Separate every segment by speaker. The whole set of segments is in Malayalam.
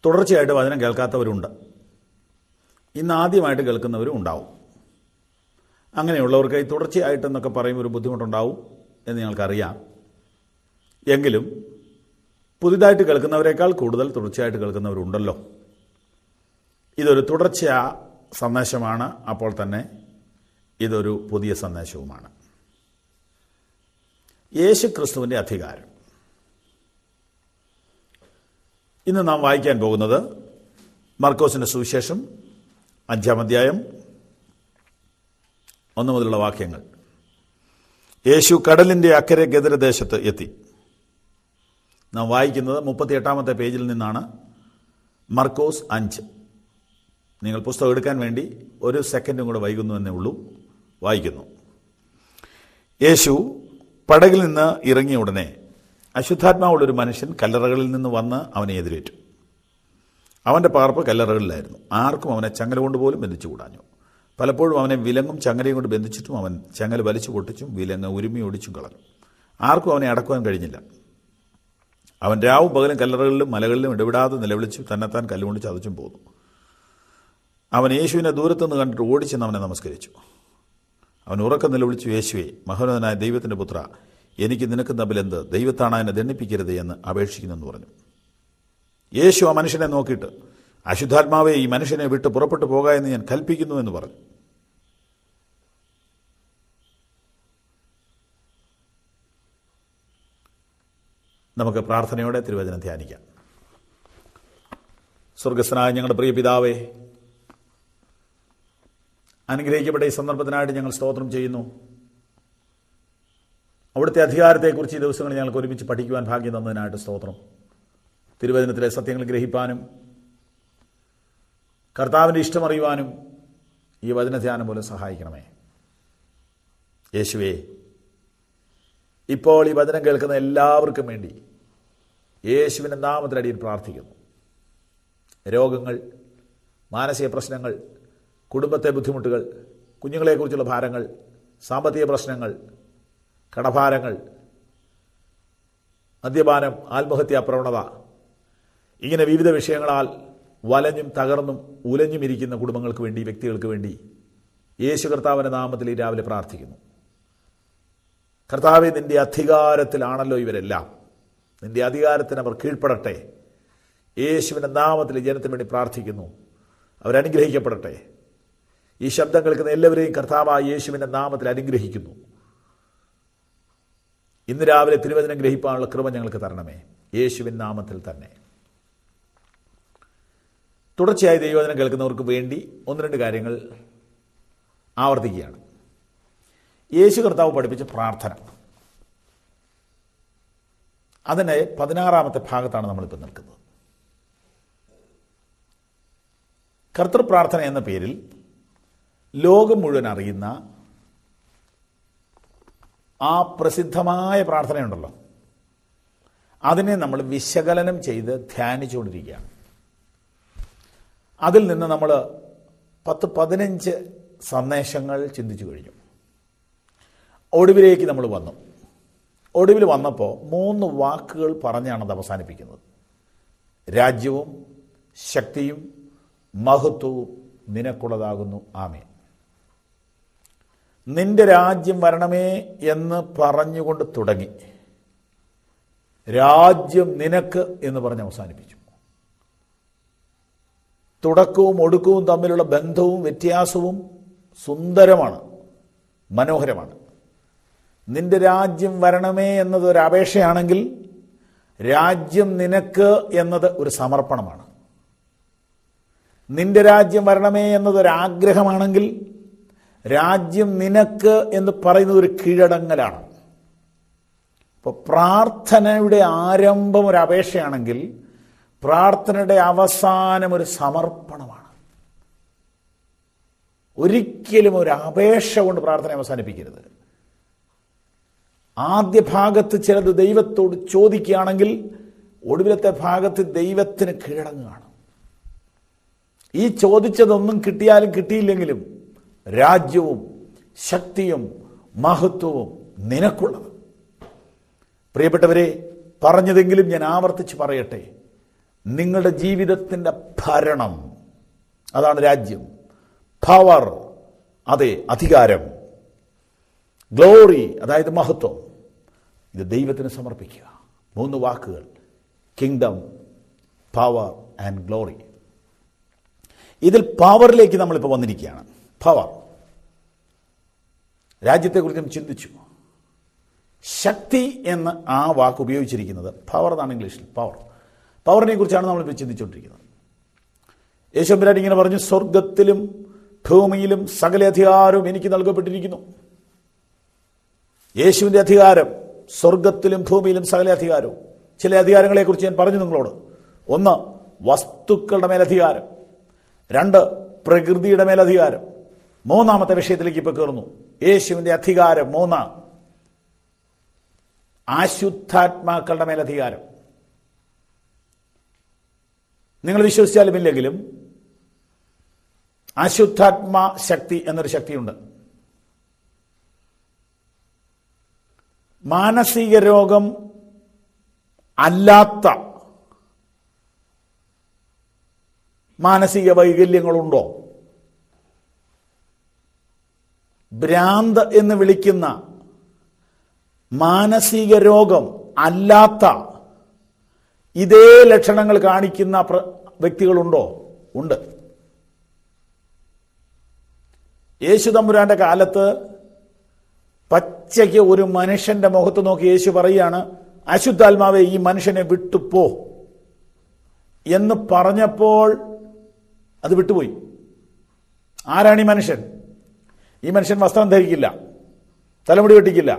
Speaker 1: തുടർച്ചയായിട്ട് വചനം കേൾക്കാത്തവരുണ്ട്. ഇന്ന് ആദ്യമായിട്ട് കേൾക്കുന്നവരും ഉണ്ടാവും. അങ്ങനെയുള്ളവർക്ക് ഈ തുടർച്ചയായിട്ടെന്നൊക്കെ പറയുമ്പോൾ ഒരു ബുദ്ധിമുട്ടുണ്ടാവും എന്ന് ഞങ്ങൾക്കറിയാം. എങ്കിലും പുതിയതായിട്ട് കേൾക്കുന്നവരെക്കാൾ കൂടുതൽ തുടർച്ചയായിട്ട് കേൾക്കുന്നവരുണ്ടല്ലോ. ഇതൊരു തുടർച്ചയാ സന്ദേശമാണ്. അപ്പോൾ തന്നെ ഇതൊരു പുതിയ സന്ദേശവുമാണ്. യേശു ക്രിസ്തുവിൻ്റെ അധികാരം. ഇന്ന് നാം വായിക്കാൻ പോകുന്നത് മർക്കോസിൻ്റെ സുവിശേഷം 5-ാം അധ്യായം 1 മുതലുള്ള വാക്യങ്ങൾ. യേശു കടലിൻ്റെ അക്കരെ ഗദരദേശത്ത് എത്തി. നാം വായിക്കുന്നത് 38-ാമത്തെ പേജിൽ നിന്നാണ്. മർക്കോസ് 5. നിങ്ങൾ പുസ്തകം എടുക്കാൻ വേണ്ടി ഒരു സെക്കൻഡും കൂടെ വൈകുന്നുവെന്നേ ഉള്ളൂ. വായിക്കുന്നു. യേശു പടകിൽ നിന്ന് ഇറങ്ങിയ ഉടനെ അശുദ്ധാത്മാവുള്ളൊരു മനുഷ്യൻ കല്ലറകളിൽ നിന്ന് വന്ന് അവനെ എതിരേറ്റു. അവൻ്റെ പാർപ്പ് കല്ലറകളിലായിരുന്നു. ആർക്കും അവനെ ചങ്ങല കൊണ്ടുപോലും ബന്ധിച്ചു കൂടാഞ്ഞു. പലപ്പോഴും അവനെ വിലങ്ങും ചങ്ങലയും കൊണ്ട് ബന്ധിച്ചിട്ടും അവൻ ചങ്ങല വലിച്ചു പൊട്ടിച്ചും വിലങ്ങ് ഉരുമി ഒടിച്ചും കളഞ്ഞു. ആർക്കും അവനെ അടക്കുവാൻ കഴിഞ്ഞില്ല. അവൻ രാവും പകലും കല്ലറകളിലും മലകളിലും ഇടപെടാതെ നിലവിളിച്ചു തന്നെത്താൻ കല്ലുകൊണ്ട് ചതച്ചും പോന്നു. അവൻ യേശുവിനെ ദൂരത്തുനിന്ന് കണ്ടിട്ട് ഓടിച്ചെന്ന് അവനെ നമസ്കരിച്ചു. അവൻ ഉറക്കം നിലവിളിച്ചു, യേശുവേ, മഹോന്നതനായ ദൈവത്തിൻ്റെ പുത്ര, എനിക്ക് നിനക്ക് തമ്മിലെന്ത്? ദൈവത്താണ് എന്നെ ദണ്ഡിപ്പിക്കരുത് എന്ന് അപേക്ഷിക്കുന്നെന്ന് പറഞ്ഞു. യേശു ആ മനുഷ്യനെ നോക്കിയിട്ട്, അശുദ്ധാത്മാവെ, ഈ മനുഷ്യനെ വിട്ട് പുറപ്പെട്ടു പോകാ എന്ന് ഞാൻ കൽപ്പിക്കുന്നു എന്ന് പറഞ്ഞു. നമുക്ക് പ്രാർത്ഥനയോടെ തിരുവചനം ധ്യാനിക്കാം. സ്വർഗസ്ഥനായ ഞങ്ങളുടെ പ്രിയ പിതാവേ, അനുഗ്രഹിക്കപ്പെട്ട ഈ സന്ദർഭത്തിനായിട്ട് ഞങ്ങൾ സ്തോത്രം ചെയ്യുന്നു. അവിടുത്തെ അധികാരത്തെക്കുറിച്ച് ഈ ദിവസങ്ങളിൽ ഞങ്ങൾക്ക് ഒരുമിച്ച് പഠിക്കുവാൻ ഭാഗ്യം തന്നതിനായിട്ട് സ്തോത്രം. തിരുവചനത്തിലെ സത്യങ്ങൾ ഗ്രഹിപ്പാനും കർത്താവിൻ്റെ ഇഷ്ടമറിയുവാനും ഈ വചനധ്യാനം പോലെ സഹായിക്കണമേ. യേശുവേ, ഇപ്പോൾ ഈ വചനം കേൾക്കുന്ന എല്ലാവർക്കും വേണ്ടി യേശുവിൻ്റെ നാമത്തിലടിയിൽ പ്രാർത്ഥിക്കുന്നു. രോഗങ്ങൾ, മാനസിക പ്രശ്നങ്ങൾ, കുടുംബത്തെ ബുദ്ധിമുട്ടുകൾ, കുഞ്ഞുങ്ങളെക്കുറിച്ചുള്ള ഭാരങ്ങൾ, സാമ്പത്തിക പ്രശ്നങ്ങൾ, കടഭാരങ്ങൾ, മദ്യപാനം, ആത്മഹത്യാ പ്രവണത, ഇങ്ങനെ വിവിധ വിഷയങ്ങളാൽ വലഞ്ഞും തകർന്നും ഉലഞ്ഞും ഇരിക്കുന്ന കുടുംബങ്ങൾക്ക് വേണ്ടി, വ്യക്തികൾക്ക് വേണ്ടി യേശു കർത്താവിൻ്റെ നാമത്തിൽ ഈ രാവിലെ പ്രാർത്ഥിക്കുന്നു. കർത്താവെ, നിൻ്റെ അധികാരത്തിലാണല്ലോ ഇവരെല്ലാം. നിൻ്റെ അധികാരത്തിന് അവർ കീഴ്പ്പെടട്ടെ. യേശുവിൻ്റെ നാമത്തിൽ ജനത്തിന് വേണ്ടി പ്രാർത്ഥിക്കുന്നു. അവരനുഗ്രഹിക്കപ്പെടട്ടെ. ഈ ശബ്ദം കേൾക്കുന്ന എല്ലാവരെയും കർത്താവായ യേശുവിൻ്റെ നാമത്തിൽ അനുഗ്രഹിക്കുന്നു. ഇന്ന് രാവിലെ തിരുവചനം ഗ്രഹിക്കാനുള്ള കൃപ ഞങ്ങൾക്ക് തരണമേ, യേശുവിൻ നാമത്തിൽ തന്നെ. തുടർച്ചയായി ദൈവവചനം കേൾക്കുന്നവർക്ക് വേണ്ടി 1-2 കാര്യങ്ങൾ ആവർത്തിക്കുകയാണ്. യേശു കർത്താവ് പഠിപ്പിച്ച പ്രാർത്ഥന, അതിൻ്റെ 16-ാമത്തെ ഭാഗത്താണ് നമ്മളിപ്പോൾ നിൽക്കുന്നത്. കർത്തൃപ്രാർത്ഥന എന്ന പേരിൽ ലോകം മുഴുവൻ അറിയുന്ന ആ പ്രസിദ്ധമായ പ്രാർത്ഥനയുണ്ടല്ലോ, അതിനെ നമ്മൾ വിശകലനം ചെയ്ത് ധ്യാനിച്ചുകൊണ്ടിരിക്കുകയാണ്. അതിൽ നിന്ന് നമ്മൾ 10-15 സന്ദേശങ്ങൾ ചിന്തിച്ചു കഴിഞ്ഞു. ഒടുവിലേക്ക് നമ്മൾ വന്നു. ഒടുവിൽ വന്നപ്പോൾ 3 വാക്കുകൾ പറഞ്ഞാണ് അത് അവസാനിപ്പിക്കുന്നത്. രാജ്യവും ശക്തിയും മഹത്വവും നിനക്കുള്ളതാകുന്നു. ആമേൻ. നിന്റെ രാജ്യം വരണമേ എന്ന് പറഞ്ഞുകൊണ്ട് തുടങ്ങി രാജ്യം നിനക്ക് എന്ന് പറഞ്ഞ് അവസാനിപ്പിച്ചു. തുടക്കവും ഒടുക്കവും തമ്മിലുള്ള ബന്ധവും വ്യത്യാസവും സുന്ദരമാണ്, മനോഹരമാണ്. നിന്റെ രാജ്യം വരണമേ എന്നത് ഒരു അപേക്ഷയാണെങ്കിൽ രാജ്യം നിനക്ക് എന്നത് ഒരു സമർപ്പണമാണ്. നിന്റെ രാജ്യം വരണമേ എന്നതൊരാഗ്രഹമാണെങ്കിൽ രാജ്യം നിനക്ക് എന്ന് പറയുന്നത് ഒരു കീഴടങ്ങലാണ്. ഇപ്പോൾ പ്രാർത്ഥനയുടെ ആരംഭം ഒരു അപേക്ഷയാണെങ്കിൽ പ്രാർത്ഥനയുടെ അവസാനം ഒരു സമർപ്പണമാണ്. ഒരിക്കലും ഒരു അപേക്ഷ കൊണ്ട് പ്രാർത്ഥന അവസാനിപ്പിക്കരുത്. ആദ്യ ഭാഗത്ത് ചിലത് ദൈവത്തോട് ചോദിക്കുകയാണെങ്കിൽ ഒടുവിലത്തെ ഭാഗത്ത് ദൈവത്തിന് കീഴടങ്ങുകയാണ്. ഈ ചോദിച്ചതൊന്നും കിട്ടിയാലും കിട്ടിയില്ലെങ്കിലും രാജ്യവും ശക്തിയും മഹത്വവും നിനക്കുള്ളത്. പ്രിയപ്പെട്ടവരെ, പറഞ്ഞതെങ്കിലും ഞാൻ ആവർത്തിച്ച് പറയട്ടെ, നിങ്ങളുടെ ജീവിതത്തിൻ്റെ ഭരണം, അതാണ് രാജ്യം. പവർ, അതെ, അധികാരം. ഗ്ലോറി, അതായത് മഹത്വം, ഇത് ദൈവത്തിന് സമർപ്പിക്കുക. 3 വാക്കുകൾ: കിങ്ഡം, പവർ ആൻഡ് ഗ്ലോറി. ഇതിൽ പവറിലേക്ക് നമ്മളിപ്പോൾ വന്നിരിക്കുകയാണ്. പവർ, രാജ്യത്തെക്കുറിച്ച് ചിന്തിച്ചു. ശക്തി എന്ന് ആ വാക്ക് ഉപയോഗിച്ചിരിക്കുന്നത് പവർ എന്നാണ് ഇംഗ്ലീഷിൽ. പവറിനെ കുറിച്ചാണ് നമ്മളിപ്പോൾ ചിന്തിച്ചുകൊണ്ടിരിക്കുന്നത്. യേശുവരാൻ ഇങ്ങനെ പറഞ്ഞു, സ്വർഗത്തിലും ഭൂമിയിലും സകല അധികാരവും എനിക്ക് നൽകപ്പെട്ടിരിക്കുന്നു. യേശുവിൻ്റെ അധികാരം സ്വർഗത്തിലും ഭൂമിയിലും സകല അധികാരവും. ചില അധികാരങ്ങളെക്കുറിച്ച് ഞാൻ പറഞ്ഞു നിങ്ങളോട്. 1, വസ്തുക്കളുടെ മേലധികാരം. 2, പ്രകൃതിയുടെ മേലധികാരം. 3-ാമത്തെ വിഷയത്തിലേക്ക് ഇപ്പോൾ കയറുന്നു. യേശുവിൻ്റെ അധികാരം 3, അശുദ്ധാത്മാക്കളുടെ മേലധികാരം. നിങ്ങൾ വിശ്വസിച്ചാലും ഇല്ലെങ്കിലും അശുദ്ധാത്മാ ശക്തി എന്നൊരു ശക്തിയുണ്ട്. മാനസിക രോഗം അല്ലാത്ത മാനസിക വൈകല്യങ്ങളുണ്ടോ? ഭ്രാന്ത് എന്ന് വിളിക്കുന്ന മാനസിക രോഗം അല്ലാത്ത ഇതേ ലക്ഷണങ്ങൾ കാണിക്കുന്ന വ്യക്തികളുണ്ടോ? ഉണ്ട്. യേശു തമ്പുരാന്റെ കാലത്ത് പച്ചയ്ക്ക് ഒരു മനുഷ്യന്റെ മുഖത്ത് നോക്കി യേശു പറയുകയാണ്, അശുദ്ധാത്മാവെ ഈ മനുഷ്യനെ വിട്ടുപോ എന്ന് പറഞ്ഞപ്പോൾ അത് വിട്ടുപോയി. ആരാണ് ഈ മനുഷ്യൻ? ഈ മനുഷ്യൻ വസ്ത്രം ധരിക്കില്ല, തലമുടി വെട്ടിക്കില്ല,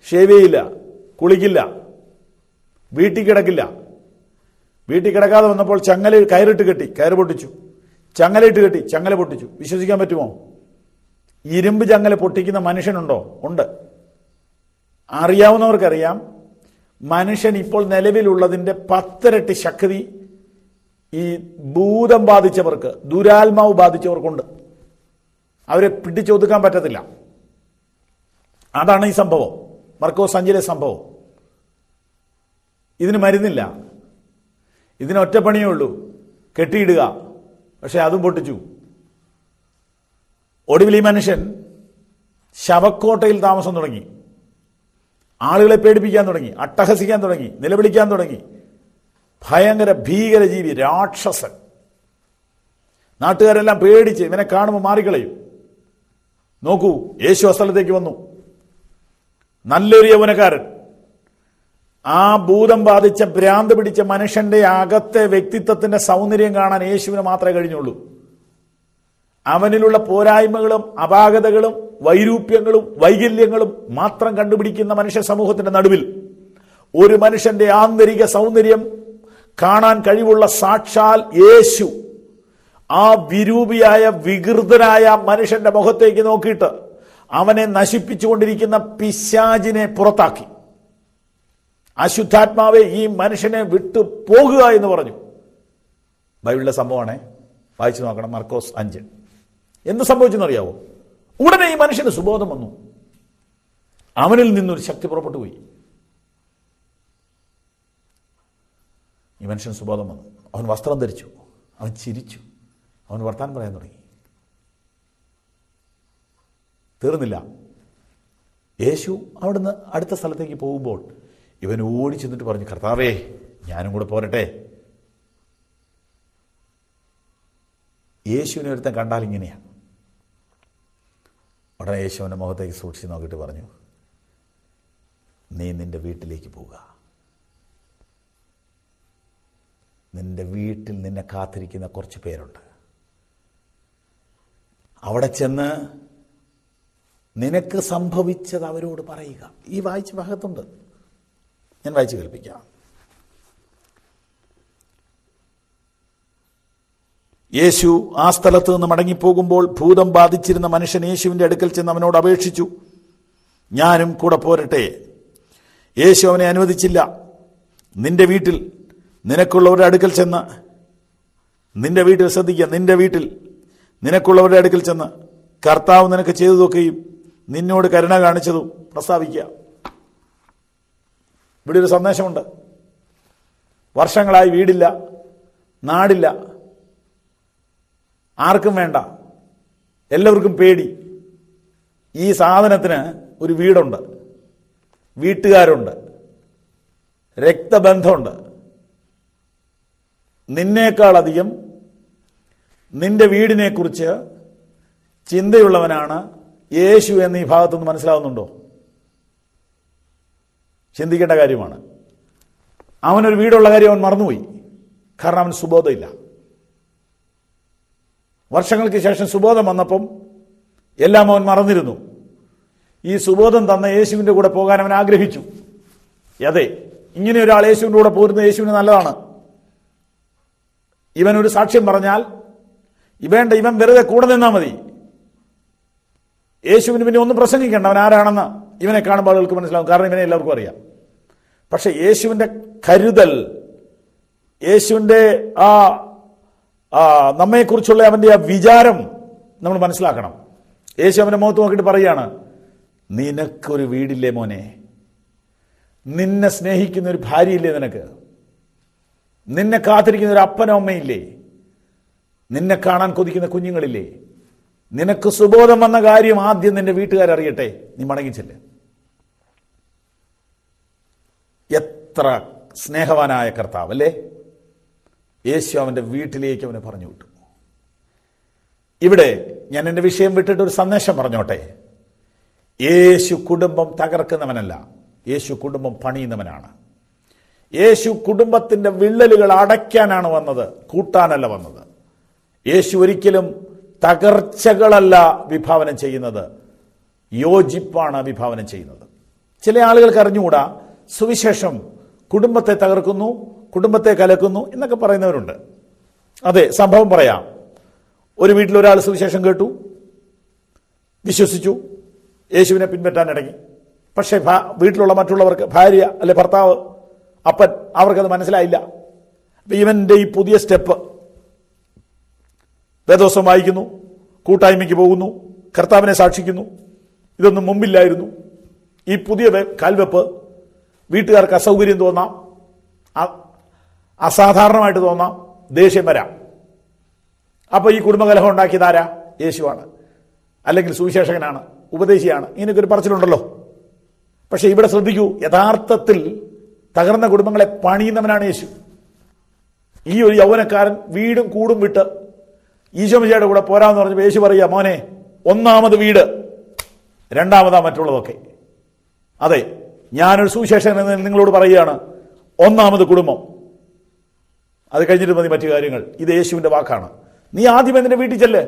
Speaker 1: ഷേവ് ചെയ്യില്ല, കുളിക്കില്ല, വീട്ടിൽ കിടക്കില്ല. വീട്ടിൽ കിടക്കാതെ വന്നപ്പോൾ കയറിട്ട് കെട്ടി, കയറ് പൊട്ടിച്ചു. ചങ്ങലയിട്ട് കെട്ടി, ചങ്ങല പൊട്ടിച്ചു. വിശ്വസിക്കാൻ പറ്റുമോ? ഇരുമ്പ് ചങ്ങല പൊട്ടിക്കുന്ന മനുഷ്യനുണ്ടോ? ഉണ്ട്. അറിയാവുന്നവർക്കറിയാം, മനുഷ്യൻ ഇപ്പോൾ നിലവിലുള്ളതിൻ്റെ 10 ഇരട്ടി ശക്തി ഈ ഭൂതം ബാധിച്ചവർക്ക്, ദുരാത്മാവ് ബാധിച്ചവർക്കുണ്ട്. അവരെ പിടിച്ചൊതുക്കാൻ പറ്റത്തില്ല. അതാണ് ഈ സംഭവം, മർക്കോസ് 5-ലെ സംഭവം. ഇതിന് മരുന്നില്ല, ഇതിന് ഒറ്റപ്പണിയേ ഉള്ളൂ, കെട്ടിയിടുക. പക്ഷെ അതും പൊട്ടിച്ചു. ഒടുവിൽ ഈ മനുഷ്യൻ ശവക്കോട്ടയിൽ താമസം തുടങ്ങി. ആളുകളെ പേടിപ്പിക്കാൻ തുടങ്ങി, അട്ടഹസിക്കാൻ തുടങ്ങി, നിലവിളിക്കാൻ തുടങ്ങി. ഭയങ്കര ഭീകര ജീവി, രാക്ഷസൻ. നാട്ടുകാരെല്ലാം പേടിച്ച് ഇവനെ കാണുമ്പോൾ മാറിക്കളയും. നോക്കൂ, യേശു ആ സ്ഥലത്തേക്ക് വന്നു. നല്ലൊരു യൗവനക്കാരൻ. ആ ഭൂതം ബാധിച്ച ഭ്രാന്ത് പിടിച്ച മനുഷ്യന്റെ അകത്തെ വ്യക്തിത്വത്തിന്റെ സൗന്ദര്യം കാണാൻ യേശുവിന് മാത്രമേ കഴിഞ്ഞുള്ളൂ. അവനിലുള്ള പോരായ്മകളും അപാകതകളും വൈരൂപ്യങ്ങളും വൈകല്യങ്ങളും മാത്രം കണ്ടുപിടിക്കുന്ന മനുഷ്യ സമൂഹത്തിന്റെ നടുവിൽ ഒരു മനുഷ്യന്റെ ആന്തരിക സൗന്ദര്യം കാണാൻ കഴിവുള്ള സാക്ഷാൽ യേശു ആ വിരൂപിയായ വികൃതനായ മനുഷ്യന്റെ മുഖത്തേക്ക് നോക്കിയിട്ട് അവനെ നശിപ്പിച്ചുകൊണ്ടിരിക്കുന്ന പിശാചിനെ പുറത്താക്കി. അശുദ്ധാത്മാവെ ഈ മനുഷ്യനെ വിട്ടു പോകുക എന്ന് പറഞ്ഞു. ബൈബിളിലെ സംഭവമാണേ, വായിച്ചു നോക്കണം. മർക്കോസ് 5. എന്ത് സംഭവിച്ചെന്നറിയാവോ? ഉടനെ ഈ മനുഷ്യന് സുബോധം വന്നു. അവനിൽ നിന്നൊരു ശക്തി പുറപ്പെട്ടു പോയി. ഈ മനുഷ്യന് സുബോധം വന്നു. അവൻ വസ്ത്രം ധരിച്ചു, അവൻ ചിരിച്ചു, അവൻ വർത്താനം പറയാൻ തുടങ്ങി. തീർന്നില്ല. യേശു അവിടുന്ന് അടുത്ത സ്ഥലത്തേക്ക് പോകുമ്പോൾ ഇവൻ ഓടി ചെന്നിട്ട് പറഞ്ഞു, കർത്താവേ ഞാനും കൂടെ പോരട്ടെ. യേശുവിനെ ഒരുത്തൻ കണ്ടാൽ ഇങ്ങനെയാണ്. ഉടനെ യേശുവിൻ്റെ മുഖത്തേക്ക് സൂക്ഷിച്ച് നോക്കിയിട്ട് പറഞ്ഞു, നീ നിന്റെ വീട്ടിലേക്ക് പോവുക. നിന്റെ വീട്ടിൽ നിന്നെ കാത്തിരിക്കുന്ന കുറച്ച് പേരുണ്ട്. അവിടെ ചെന്ന് നിനക്ക് സംഭവിച്ചത് അവരോട് പറയുക. ഈ വായിച്ച ഭാഗത്തുണ്ട്, ഞാൻ വായിച്ച് കേൾപ്പിക്കാം. യേശു ആ സ്ഥലത്ത് നിന്ന് മടങ്ങിപ്പോകുമ്പോൾ ഭൂതം ബാധിച്ചിരുന്ന മനുഷ്യൻ യേശുവിൻ്റെ അടുക്കൽ ചെന്ന് അവനോട് അപേക്ഷിച്ചു, ഞാനും കൂടെ പോരട്ടെ. യേശു അവനെ അനുവദിച്ചില്ല. നിന്റെ വീട്ടിൽ നിനക്കുള്ളവരുടെ അടുക്കൽ ചെന്ന്, നിന്റെ വീട്ടിൽ ശ്രദ്ധിക്കുക, നിന്റെ വീട്ടിൽ നിനക്കുള്ളവരുടെ അടുക്കൽ ചെന്ന് കർത്താവ് നിനക്ക് ചെയ്തതൊക്കെയും നിന്നോട് കരുണ കാണിച്ചതും പ്രസ്താവിക്കുക. ഇവിടെ ഒരു സന്ദേശമുണ്ട്. വർഷങ്ങളായി വീടില്ല, നാടില്ല, ആർക്കും വേണ്ട, എല്ലാവർക്കും പേടി. ഈ സാധനത്തിന് ഒരു വീടുണ്ട്, വീട്ടുകാരുണ്ട്, രക്തബന്ധമുണ്ട്. നിന്നേക്കാളധികം നിന്റെ വീടിനെക്കുറിച്ച് ചിന്തയുള്ളവനാണ് യേശു എന്ന് ഈ ഭാഗത്തുനിന്ന് മനസ്സിലാവുന്നുണ്ടോ? ചിന്തിക്കേണ്ട കാര്യമാണ്. അവനൊരു വീടുള്ള കാര്യം അവൻ മറന്നുപോയി. കാരണം അവൻ സുബോധമില്ല. വർഷങ്ങൾക്ക് ശേഷം സുബോധം വന്നപ്പം എല്ലാം അവൻ മറന്നിരുന്നു. ഈ സുബോധം തന്ന യേശുവിൻ്റെ കൂടെ പോകാൻ അവൻ ആഗ്രഹിച്ചു. അതെ, ഇങ്ങനെ ഒരാൾ യേശുവിൻ്റെ കൂടെ പോരുന്നത് യേശുവിന് നല്ലതാണ്. ഇവനൊരു സാക്ഷ്യം പറഞ്ഞാൽ ഇവൻ വെറുതെ കൂടെ നിന്നാൽ മതി. യേശുവിന് പിന്നെ ഒന്നും പ്രസംഗിക്കേണ്ട, അവൻ ആരാണെന്ന് ഇവനെ കാണുമ്പോൾ ആളുകൾക്ക് മനസ്സിലാവും. കാരണം ഇവനെ എല്ലാവർക്കും അറിയാം. പക്ഷെ യേശുവിൻ്റെ കരുതൽ, യേശുവിൻ്റെ നമ്മെക്കുറിച്ചുള്ള അവൻ്റെ ആ വിചാരം നമ്മൾ മനസ്സിലാക്കണം. യേശു അവൻ്റെ മുഖത്ത് നോക്കിയിട്ട് പറയുകയാണ്, നിനക്കൊരു വീടില്ലേ മോനെ? നിന്നെ സ്നേഹിക്കുന്ന ഒരു ഭാര്യയില്ലേ നിനക്ക്? നിന്നെ കാത്തിരിക്കുന്ന ഒരു അപ്പനോ അമ്മയില്ലേ? നിന്നെ കാണാൻ കൊതിക്കുന്ന കുഞ്ഞുങ്ങളില്ലേ? നിനക്ക് സുബോധം വന്ന കാര്യം ആദ്യം നിന്റെ വീട്ടുകാരറിയട്ടെ, നീ മടങ്ങിച്ചെല്ല്. എത്ര സ്നേഹവാനായ കർത്താവ് അല്ലേ? യേശു അവൻ്റെ വീട്ടിലേക്ക് അവനെ പറഞ്ഞു വിട്ടു. ഇവിടെ ഞാൻ എൻ്റെ വിഷയം വിട്ടിട്ട് ഒരു സന്ദേശം പറഞ്ഞോട്ടെ. യേശു കുടുംബം തകർക്കുന്നവനല്ല, യേശു കുടുംബം പണിയുന്നവനാണ്. യേശു കുടുംബത്തിൻ്റെ വിള്ളലുകൾ അടയ്ക്കാനാണ് വന്നത്, കൂട്ടാനല്ല വന്നത്. യേശു ഒരിക്കലും തകർച്ചകളല്ല വിഭാവനം ചെയ്യുന്നത്, യോജിപ്പാണ് വിഭാവനം ചെയ്യുന്നത്. ചില ആളുകൾക്ക് അറിഞ്ഞുകൂടാ, സുവിശേഷം കുടുംബത്തെ തകർക്കുന്നു, കുടുംബത്തെ കലക്കുന്നു എന്നൊക്കെ പറയുന്നവരുണ്ട്. അതെ, സംഭവം പറയാം. ഒരു വീട്ടിലൊരാൾ സുവിശേഷം കേട്ടു, വിശ്വസിച്ചു, യേശുവിനെ പിൻപറ്റാൻ ഇടങ്ങി. പക്ഷേ വീട്ടിലുള്ള മറ്റുള്ളവർക്ക്, ഭാര്യ അല്ലെ ഭർത്താവ്, അപ്പൻ, അവർക്കത് മനസ്സിലായില്ല. ഇവൻ്റെ ഈ പുതിയ സ്റ്റെപ്പ്, വേദോസം വായിക്കുന്നു, കൂട്ടായ്മയ്ക്ക് പോകുന്നു, കർത്താവിനെ സാക്ഷിക്കുന്നു, ഇതൊന്നും മുമ്പില്ലായിരുന്നു. ഈ പുതിയ കാൽവെപ്പ് വീട്ടുകാർക്ക് അസൗകര്യം തോന്നാം, അസാധാരണമായിട്ട് തോന്നാം, ദേഷ്യം വരാം. അപ്പോൾ ഈ കുടുംബകലഹം ഉണ്ടാക്കിയതാരാ? യേശുവാണ്, അല്ലെങ്കിൽ സുവിശേഷകനാണ്, ഉപദേശിയാണ്, ഇങ്ങനെയൊക്കെ ഒരു പറച്ചിലുണ്ടല്ലോ. പക്ഷെ ഇവിടെ ശ്രദ്ധിക്കൂ, യഥാർത്ഥത്തിൽ തകർന്ന കുടുംബങ്ങളെ പണിയുന്നവനാണ് യേശു. ഈ ഒരു യൗവനക്കാരൻ വീടും കൂടും വിട്ട് ഈശോമിശിഹായുടെ കൂടെ പോരാന്ന് പറഞ്ഞപ്പോൾ യേശു പറയുക, മോനെ, ഒന്നാമത് വീട്, രണ്ടാമതാ മറ്റുള്ളതൊക്കെ. അതെ, ഞാനൊരു സുവിശേഷകൻ എന്ന് നിങ്ങളോട് പറയുകയാണ്, ഒന്നാമത് കുടുംബം, അത് കഴിഞ്ഞിട്ട് മതി മറ്റു കാര്യങ്ങൾ. ഇത് യേശുവിൻ്റെ വാക്കാണ്. നീ ആദ്യം നിന്റെ വീട്ടിൽ ചെല്ല്.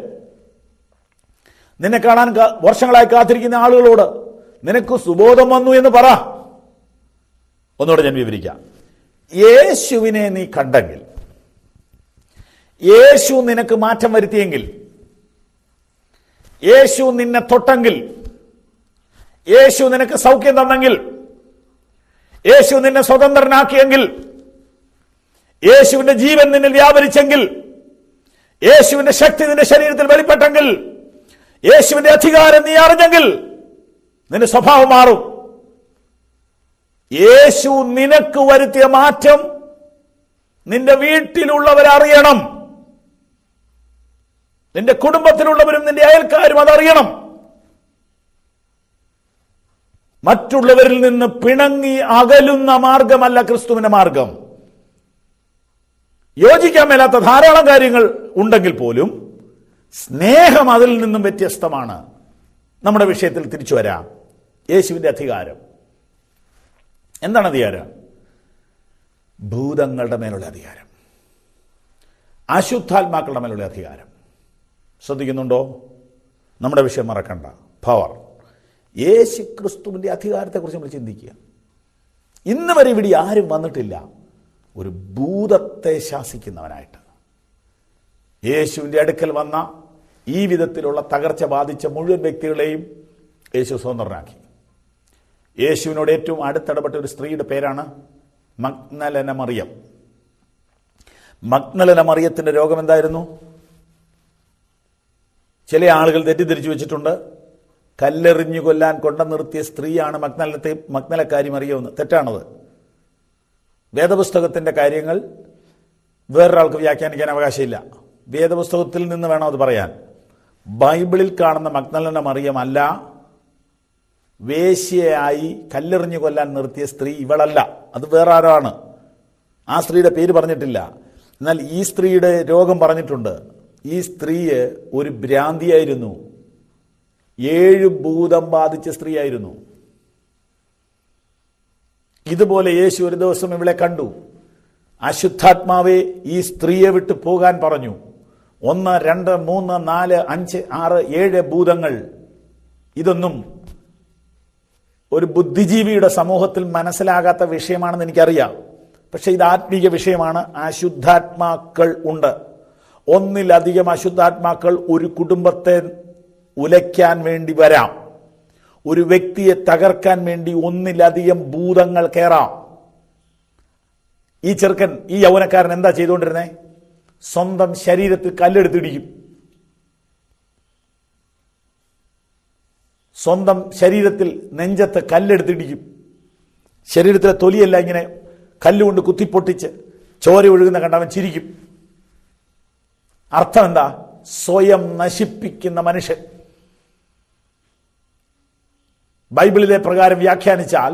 Speaker 1: നിന്നെ കാണാൻ വർഷങ്ങളായി കാത്തിരിക്കുന്ന ആളുകളോട് നിനക്ക് സുബോധം വന്നു എന്ന് പറ. ഒന്നുകൂടെ ഞാൻ വിവരിക്കാം. യേശുവിനെ നീ കണ്ടെങ്കിൽ, യേശു നിനക്ക് മാറ്റം വരുത്തിയെങ്കിൽ, യേശു നിന്നെ തൊട്ടെങ്കിൽ, യേശു നിനക്ക് സൗഖ്യം തന്നെങ്കിൽ, യേശു നിന്നെ സ്വതന്ത്രനാക്കിയെങ്കിൽ, യേശുവിന്റെ ജീവൻ നിന്നിൽ വ്യാപരിച്ചെങ്കിൽ, യേശുവിന്റെ ശക്തി നിന്റെ ശരീരത്തിൽ വെളിപ്പെട്ടെങ്കിൽ, യേശുവിന്റെ അധികാരം നീ അറിഞ്ഞെങ്കിൽ നിന്റെ സ്വഭാവം മാറും. യേശു നിനക്ക് വരുത്തിയ മാറ്റം നിന്റെ വീട്ടിലുള്ളവരറിയണം, നിന്റെ കുടുംബത്തിലുള്ളവരും നിന്റെ അയൽക്കാരും അതറിയണം. മറ്റുള്ളവരിൽ നിന്ന് പിണങ്ങി അകലുന്ന മാർഗമല്ല ക്രിസ്തുവിന്റെ മാർഗം. യോജിക്കാൻ മേലാത്ത ധാരാളം കാര്യങ്ങൾ ഉണ്ടെങ്കിൽ പോലും സ്നേഹം അതിൽ നിന്നും വ്യത്യസ്തമാണ്. നമ്മുടെ വിഷയത്തിൽ തിരിച്ചു വരാം. യേശുവിന്റെ അധികാരം എന്താണ്? അധികാരം ഭൂതങ്ങളുടെ മേലുള്ള അധികാരം, അശുദ്ധാത്മാക്കളുടെ മേലുള്ള അധികാരം. ശ്രദ്ധിക്കുന്നുണ്ടോ? നമ്മുടെ വിഷയം മറക്കണ്ട. പവർ. യേശു ക്രിസ്തുവിന്റെ അധികാരത്തെക്കുറിച്ച് നമ്മൾ ചിന്തിക്കുക. ഇന്ന് വരെ ഇവിടെ ആരും വന്നിട്ടില്ല ഒരു ഭൂതത്തെ ശാസിക്കുന്നവനായിട്ട്. യേശുവിൻ്റെ അടുക്കൽ വന്ന ഈ വിധത്തിലുള്ള തകർച്ച ബാധിച്ച മുഴുവൻ വ്യക്തികളെയും യേശു സ്വതന്ത്രനാക്കി. യേശുവിനോട് ഏറ്റവും അടുത്തിടപെട്ട ഒരു സ്ത്രീയുടെ പേരാണ് മഗ്ദലന മറിയം. മഗ്ദലന മറിയത്തിൻ്റെ രോഗം എന്തായിരുന്നു? ചില ആളുകൾ തെറ്റിദ്ധരിച്ചു വെച്ചിട്ടുണ്ട്, കല്ലെറിഞ്ഞു കൊല്ലാൻ കൊണ്ട നിർത്തിയ സ്ത്രീയാണ് മഗ്ദലക്കാരി മറിയമെന്ന്. തെറ്റാണത്. വേദപുസ്തകത്തിൻ്റെ കാര്യങ്ങൾ വേറൊരാൾക്ക് വ്യാഖ്യാനിക്കാൻ അവകാശമില്ല. വേദപുസ്തകത്തിൽ നിന്ന് വേണം അത് പറയാൻ. ബൈബിളിൽ കാണുന്ന മഗ്ദലന മറിയമല്ല വേശ്യയായി കല്ലെറിഞ്ഞു കൊല്ലാൻ നിർത്തിയ സ്ത്രീ ഇവളല്ല, അത് വേറെ ആരാണ്. ആ സ്ത്രീയുടെ പേര് പറഞ്ഞിട്ടില്ല. എന്നാൽ ഈ സ്ത്രീയുടെ രോഗം പറഞ്ഞിട്ടുണ്ട്. ഈ സ്ത്രീ ഒരു ഭ്രാന്തിയായിരുന്നു, 7 ഭൂതം ബാധിച്ച സ്ത്രീയായിരുന്നു. ഇതുപോലെ യേശു ഒരു ദിവസം ഇവളെ കണ്ടു. അശുദ്ധാത്മാവെ ഈ സ്ത്രീയെ വിട്ട് പോകാൻ പറഞ്ഞു. 1, 2, 3, 4, 5, 6, 7 ഭൂതങ്ങൾ. ഇതൊന്നും ഒരു ബുദ്ധിജീവിയുടെ സമൂഹത്തിൽ മനസ്സിലാകാത്ത വിഷയമാണെന്ന് എനിക്കറിയാം. പക്ഷെ ഇത് ആത്മീയ വിഷയമാണ്. അശുദ്ധാത്മാക്കൾ ഉണ്ട്. 1-ലധികം അശുദ്ധാത്മാക്കൾ ഒരു കുടുംബത്തെ ഉലയ്ക്കാൻ വേണ്ടി വരാം. ഒരു വ്യക്തിയെ തകർക്കാൻ വേണ്ടി 1-ലധികം ഭൂതങ്ങൾ കയറാം. ഈ ചെറുക്കൻ, ഈ യൗവനക്കാരൻ എന്താ ചെയ്തുകൊണ്ടിരുന്നേ? സ്വന്തം ശരീരത്തിൽ കല്ലെടുത്തിടിക്കും. സ്വന്തം ശരീരത്തിൽ നെഞ്ചത്ത് കല്ലെടുത്തിടിക്കും. ശരീരത്തിലെ തൊലിയല്ല ഇങ്ങനെ കല്ലുകൊണ്ട് കുത്തിപ്പൊട്ടിച്ച് ചോര ഒഴുകുന്ന കണ്ടവൻ ചിരിക്കും. അർത്ഥം എന്താ? സ്വയം നശിപ്പിക്കുന്ന മനുഷ്യൻ. ബൈബിളിലെ പ്രകാരം വ്യാഖ്യാനിച്ചാൽ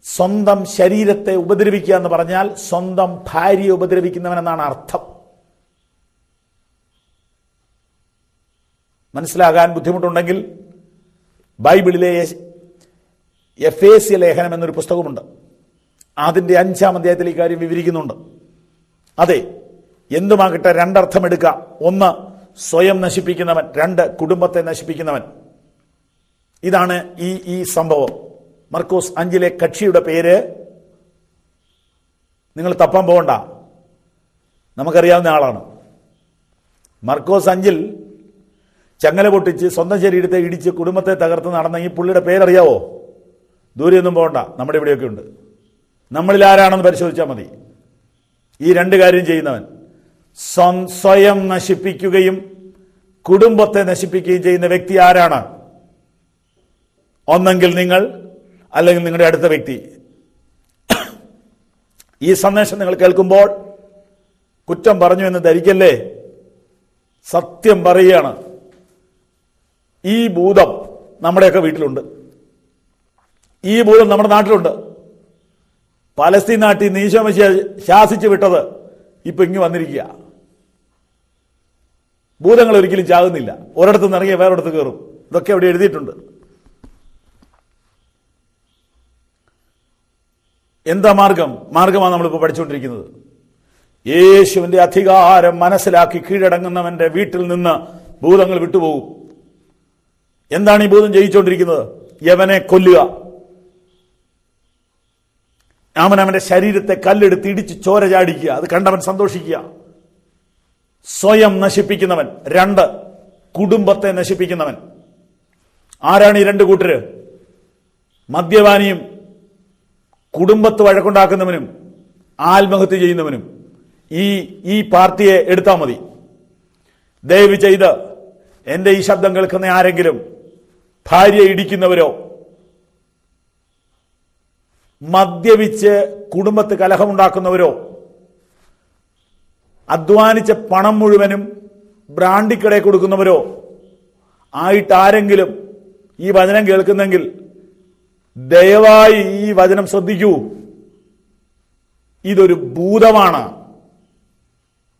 Speaker 1: സ്വന്തം ശരീരത്തെ ഉപദ്രവിക്കുക എന്ന് പറഞ്ഞാൽ സ്വന്തം ഭാര്യയെ ഉപദ്രവിക്കുന്നവനെന്നാണ് അർത്ഥം. മനസ്സിലാകാൻ ബുദ്ധിമുട്ടുണ്ടെങ്കിൽ ബൈബിളിലെ എഫേസ്യ ലേഖനം എന്നൊരു പുസ്തകമുണ്ട്. അതിൻ്റെ 5-ാം അധ്യായത്തിൽ ഈ കാര്യം വിവരിക്കുന്നുണ്ട്. അതെ, എന്തുമാകട്ടെ, 2 അർത്ഥം എടുക്കുക. 1 സ്വയം നശിപ്പിക്കുന്നവൻ, 2 കുടുംബത്തെ നശിപ്പിക്കുന്നവൻ. ഇതാണ് ഈ സംഭവം. മർക്കോസ് 5-ലെ കക്ഷിയുടെ പേര് നിങ്ങൾ തപ്പാൻ പോകണ്ട, നമുക്കറിയാവുന്ന ആളാണ്. മർക്കോസ് 5-ൽ ചങ്ങല പൊട്ടിച്ച് സ്വന്തം ശരീരത്തെ ഇടിച്ച് കുടുംബത്തെ തകർത്ത് നടന്ന ഈ പുള്ളിയുടെ പേരറിയാവോ? ദൂരെയൊന്നും പോകണ്ട, നമ്മുടെ ഇവിടെയൊക്കെ ഉണ്ട്. നമ്മളിൽ ആരാണെന്ന് പരിശോധിച്ചാൽ മതി. ഈ 2 കാര്യം ചെയ്യുന്നവൻ, സ്വയം നശിപ്പിക്കുകയും കുടുംബത്തെ നശിപ്പിക്കുകയും ചെയ്യുന്ന വ്യക്തി ആരാണ്? ഒന്നെങ്കിൽ നിങ്ങൾ, അല്ലെങ്കിൽ നിങ്ങളുടെ അടുത്ത വ്യക്തി. ഈ സന്ദേശം നിങ്ങൾ കേൾക്കുമ്പോൾ കുറ്റം പറഞ്ഞു എന്ന് ധരിക്കല്ലേ. സത്യം പറയുകയാണ്. ഈ ഭൂതം നമ്മുടെയൊക്കെ വീട്ടിലുണ്ട്. ഈ ഭൂതം നമ്മുടെ നാട്ടിലുണ്ട്. പലസ്തീൻ നാട്ടിൽ നിന്ന് ഈശോ മിശിഹ ശാസിച്ചു വിട്ടത് ഇപ്പൊ ഇങ്ങ് വന്നിരിക്കുക. ഭൂതങ്ങൾ ഒരിക്കലും ചാകുന്നില്ല. ഒരിടത്ത് നിന്ന് ഇറങ്ങിയ വേറൊരിടത്ത് കയറും. ഇതൊക്കെ അവിടെ എഴുതിയിട്ടുണ്ട്. എന്താ മാർഗമാണ് നമ്മളിപ്പോൾ പഠിച്ചുകൊണ്ടിരിക്കുന്നത്. യേശുവിന്റെ അധികാരം മനസ്സിലാക്കി കീഴടങ്ങുന്നവന്റെ വീട്ടിൽ നിന്ന് ഭൂതങ്ങൾ വിട്ടുപോകും. എന്താണ് ഈ ഭൂതം ചെയ്യിച്ചുകൊണ്ടിരിക്കുന്നത്? യവനെ കൊല്ലുക. അവനവന്റെ ശരീരത്തെ കല്ലെടുത്ത് ഇടിച്ച് ചോര ചാടിക്കുക. അത് കണ്ടവൻ സന്തോഷിക്കുക. സ്വയം നശിപ്പിക്കുന്നവൻ. 2 കുടുംബത്തെ നശിപ്പിക്കുന്നവൻ. ആരാണ് ഈ 2 കൂട്ടര്? മദ്യപാനിയും കുടുംബത്ത് വഴക്കുണ്ടാക്കുന്നവനും ആത്മഹത്യ ചെയ്യുന്നവനും. ഈ പാർട്ടിയെ എടുത്താൽ മതി. ദയവ് ചെയ്ത് എന്റെ ഈ ശബ്ദം കേൾക്കുന്ന ആരെങ്കിലും ഭാര്യയെ ഇടിക്കുന്നവരോ മദ്യപിച്ച് കുടുംബത്ത് കലഹമുണ്ടാക്കുന്നവരോ അധ്വാനിച്ച പണം മുഴുവനും ബ്രാണ്ടിക്കടയിൽ കൊടുക്കുന്നവരോ ആയിട്ട് ആരെങ്കിലും ഈ വചനം കേൾക്കുന്നെങ്കിൽ ദയവായി ഈ വചനം ശ്രദ്ധിക്കൂ. ഇതൊരു ഭൂതമാണ്.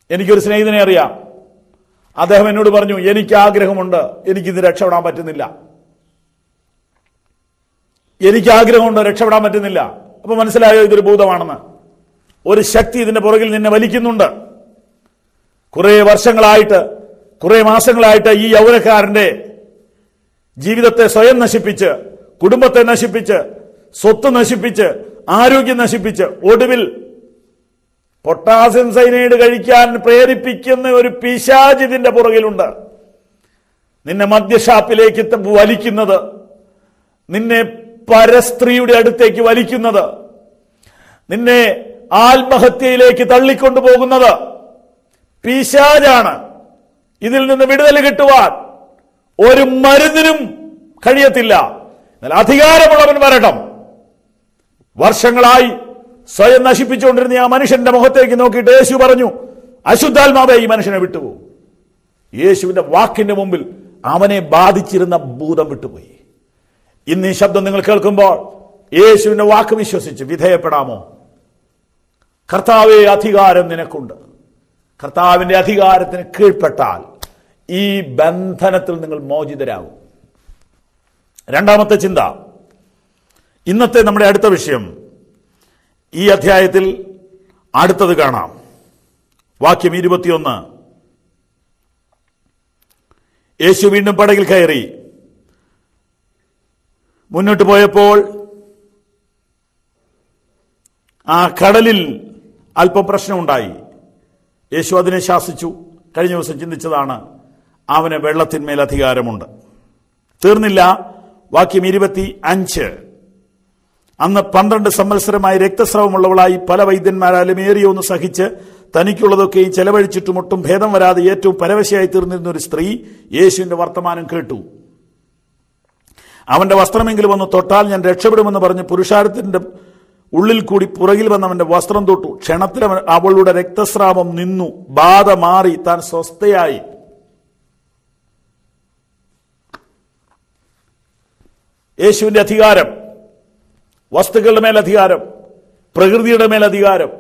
Speaker 1: എനിക്കൊരു സ്നേഹിതനെ അറിയാം. അദ്ദേഹം എന്നോട് പറഞ്ഞു, എനിക്ക് ആഗ്രഹമുണ്ട്, എനിക്കിത് രക്ഷപ്പെടാൻ പറ്റുന്നില്ല. എനിക്ക് ആഗ്രഹമുണ്ട്, രക്ഷപ്പെടാൻ പറ്റുന്നില്ല. അപ്പൊ മനസ്സിലായോ ഇതൊരു ഭൂതമാണെന്ന്? ഒരു ശക്തി ഇതിന്റെ പുറകിൽ നിന്നെ വലിക്കുന്നുണ്ട്. കുറെ വർഷങ്ങളായിട്ട്, കുറെ മാസങ്ങളായിട്ട് ഈ യൗവനക്കാരന്റെ ജീവിതത്തെ സ്വയം നശിപ്പിച്ച്, കുടുംബത്തെ നശിപ്പിച്ച്, സ്വത്ത് നശിപ്പിച്ച്, ആരോഗ്യം നശിപ്പിച്ച്, ഒടുവിൽ പൊട്ടാസ്യം സൈനൈഡ് കഴിക്കാൻ പ്രേരിപ്പിക്കുന്ന ഒരു പിശാച് ഇതിന്റെ പുറകിലുണ്ട്. നിന്നെ മദ്യഷാപ്പിലേക്ക് വലിക്കുന്നത്, നിന്നെ പരസ്ത്രീയുടെ അടുത്തേക്ക് വലിക്കുന്നത്, നിന്നെ ആത്മഹത്യയിലേക്ക് തള്ളിക്കൊണ്ടുപോകുന്നത് പിശാചാണ്. ഇതിൽ നിന്ന് വിടുതൽ കിട്ടുവാൻ ഒരു മരുന്നിനും കഴിയത്തില്ല. എന്നാൽ അധികാരമുള്ളവൻ വരണം. വർഷങ്ങളായി സ്വയം നശിപ്പിച്ചുകൊണ്ടിരുന്ന ആ മനുഷ്യന്റെ മുഖത്തേക്ക് നോക്കിയിട്ട് യേശു പറഞ്ഞു, അശുദ്ധാത്മാവേ ഈ മനുഷ്യനെ വിട്ടുപോകും. യേശുവിന്റെ വാക്കിന്റെ മുമ്പിൽ അവനെ ബാധിച്ചിരുന്ന ഭൂതം വിട്ടുപോയി. ഇന്ന് ഈ ശബ്ദം നിങ്ങൾ കേൾക്കുമ്പോൾ യേശുവിന്റെ വാക്ക് വിശ്വസിച്ച് വിധേയപ്പെടാമോ? കർത്താവേ, അധികാരം നിനക്കുണ്ട്. കർത്താവിന്റെ അധികാരത്തിന് കീഴ്പ്പെട്ടാൽ ഈ ബന്ധനത്തിൽ നിങ്ങൾ മോചിതരാകും. രണ്ടാമത്തെ ചിന്ത, ഇന്നത്തെ നമ്മുടെ അടുത്ത വിഷയം. ഈ അധ്യായത്തിൽ അടുത്തത് കാണാം. വാക്യം 21. യേശു വീണ്ടും പടകിൽ കയറി മുന്നോട്ട് പോയപ്പോൾ ആ കടലിൽ അല്പം പ്രശ്നമുണ്ടായി. യേശു അതിനെ ശാസിച്ചു. കഴിഞ്ഞ ദിവസം ചിന്തിച്ചതാണ്, അവന് വെള്ളത്തിന്മേൽ അധികാരമുണ്ട്. തീർന്നില്ല. വാക്യം 25. അന്ന് 12 സംവത്സരമായി രക്തസ്രാവമുള്ളവളായി പല വൈദ്യന്മാരാലും ഏറിയൊന്ന് സഹിച്ച് തനിക്കുള്ളതൊക്കെയും ചെലവഴിച്ചിട്ടും ഒട്ടും ഭേദം വരാതെ ഏറ്റവും പരവശയായി തീർന്നിരുന്ന ഒരു സ്ത്രീ യേശുവിന്റെ വർത്തമാനം കേട്ടു. അവന്റെ വസ്ത്രമെങ്കിലും ഒന്ന് തൊട്ടാൽ ഞാൻ രക്ഷപ്പെടുമെന്ന് പറഞ്ഞ് പുരുഷാരത്തിന്റെ ഉള്ളിൽ കൂടി പുറകിൽ വന്നവന്റെ വസ്ത്രം തൊട്ടു. ക്ഷണത്തിൽ അവളുടെ രക്തസ്രാവം നിന്നു, ബാധ മാറി, താൻ സ്വസ്ഥയായി. യേശുവിന്റെ അധികാരം, വസ്തുക്കളുടെ മേൽ അധികാരം, പ്രകൃതിയുടെ മേൽ അധികാരം,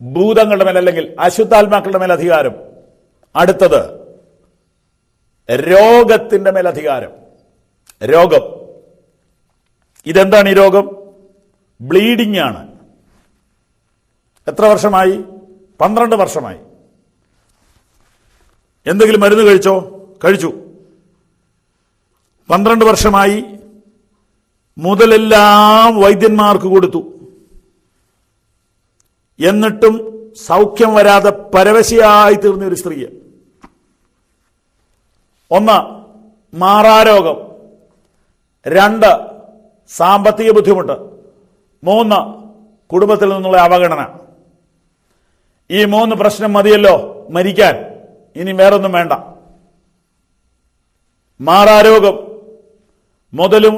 Speaker 1: ഭൂതങ്ങളുടെ മേൽ അല്ലെങ്കിൽ അശുദ്ധാത്മാക്കളുടെ മേൽ അധികാരം. അടുത്തത് രോഗത്തിന്റെ മേൽ അധികാരം. രോഗം, ഇതെന്താണ് ഈ രോഗം? ബ്ലീഡിംഗ് ആണ്. എത്ര വർഷമായി? 12 വർഷമായി. എന്തെങ്കിലും മരുന്ന് കഴിച്ചോ? കഴിച്ചു. 12 വർഷമായി. മുതലെല്ലാം വൈദ്യന്മാർക്ക് കൊടുത്തു. എന്നിട്ടും സൗഖ്യം വരാതെ പരവശയായി തീർന്ന ഒരു സ്ത്രീ. 1 മാറാരോഗം, 2 സാമ്പത്തിക ബുദ്ധിമുട്ട്, 3 കുടുംബത്തിൽ നിന്നുള്ള അവഗണന. ഈ 3 പ്രശ്നം മതിയല്ലോ മരിക്കാൻ, ഇനി വേറൊന്നും വേണ്ട. മാറാരോഗം, മുതലും